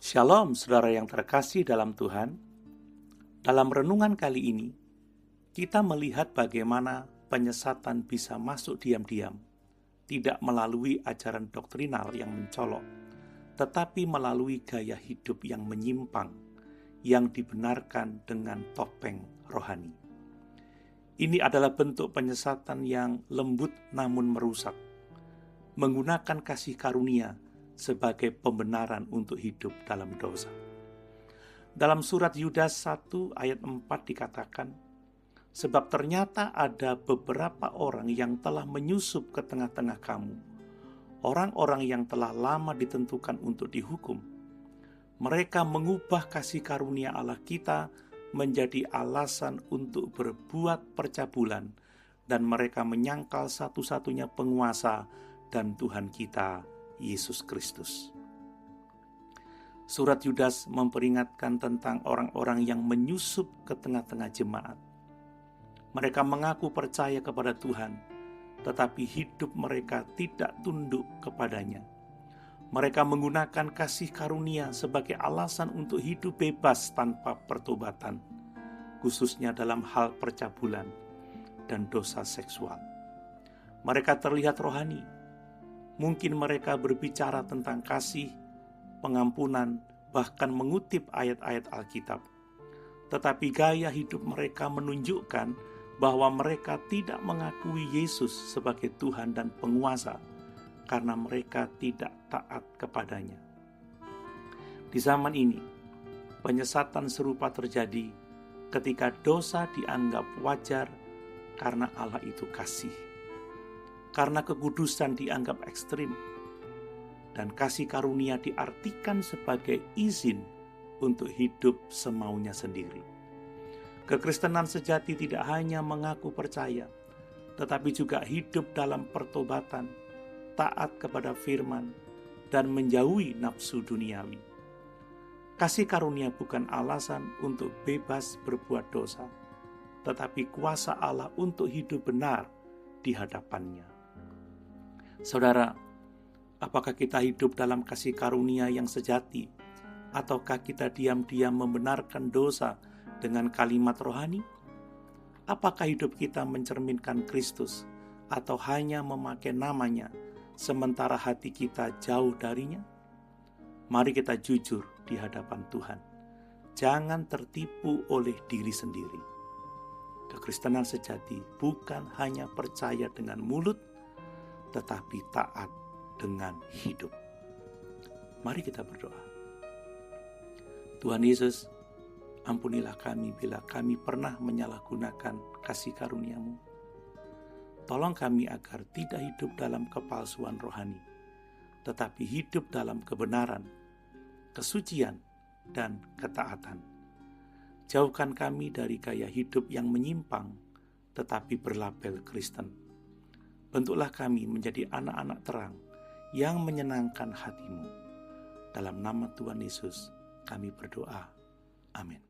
Shalom saudara yang terkasih dalam Tuhan. Dalam renungan kali ini, kita melihat bagaimana penyesatan bisa masuk diam-diam, tidak melalui ajaran doktrinal yang mencolok, tetapi melalui gaya hidup yang menyimpang, yang dibenarkan dengan topeng rohani. Ini adalah bentuk penyesatan yang lembut namun merusak, menggunakan kasih karunia sebagai pembenaran untuk hidup dalam dosa. Dalam surat Yudas 1 ayat 4 dikatakan, sebab ternyata ada beberapa orang yang telah menyusup ke tengah-tengah kamu, orang-orang yang telah lama ditentukan untuk dihukum. Mereka mengubah kasih karunia Allah kita menjadi alasan untuk berbuat percabulan, dan mereka menyangkal satu-satunya penguasa dan Tuhan kita, Yesus Kristus. Surat Yudas memperingatkan tentang orang-orang yang menyusup ke tengah-tengah jemaat. Mereka mengaku percaya kepada Tuhan, tetapi hidup mereka tidak tunduk kepadanya. Mereka menggunakan kasih karunia sebagai alasan untuk hidup bebas tanpa pertobatan, khususnya dalam hal percabulan dan dosa seksual. Mereka terlihat rohani. Mungkin mereka berbicara tentang kasih, pengampunan, bahkan mengutip ayat-ayat Alkitab. Tetapi gaya hidup mereka menunjukkan bahwa mereka tidak mengakui Yesus sebagai Tuhan dan penguasa, karena mereka tidak taat kepadanya. Di zaman ini, penyesatan serupa terjadi ketika dosa dianggap wajar karena Allah itu kasih. Karena kekudusan dianggap ekstrim, dan kasih karunia diartikan sebagai izin untuk hidup semaunya sendiri. Kekristenan sejati tidak hanya mengaku percaya, tetapi juga hidup dalam pertobatan, taat kepada firman, dan menjauhi nafsu duniawi. Kasih karunia bukan alasan untuk bebas berbuat dosa, tetapi kuasa Allah untuk hidup benar di hadapannya. Saudara, apakah kita hidup dalam kasih karunia yang sejati, ataukah kita diam-diam membenarkan dosa dengan kalimat rohani? Apakah hidup kita mencerminkan Kristus, atau hanya memakai namanya, sementara hati kita jauh darinya? Mari kita jujur di hadapan Tuhan. Jangan tertipu oleh diri sendiri. Kekristenan sejati bukan hanya percaya dengan mulut, tetapi taat dengan hidup. Mari kita berdoa. Tuhan Yesus, ampunilah kami bila kami pernah menyalahgunakan kasih karunia-Mu. Tolong kami agar tidak hidup dalam kepalsuan rohani, tetapi hidup dalam kebenaran, kesucian, dan ketaatan. Jauhkan kami dari gaya hidup yang menyimpang, tetapi berlabel Kristen. Bentuklah kami menjadi anak-anak terang yang menyenangkan hati-Mu. Dalam nama Tuhan Yesus kami berdoa. Amin.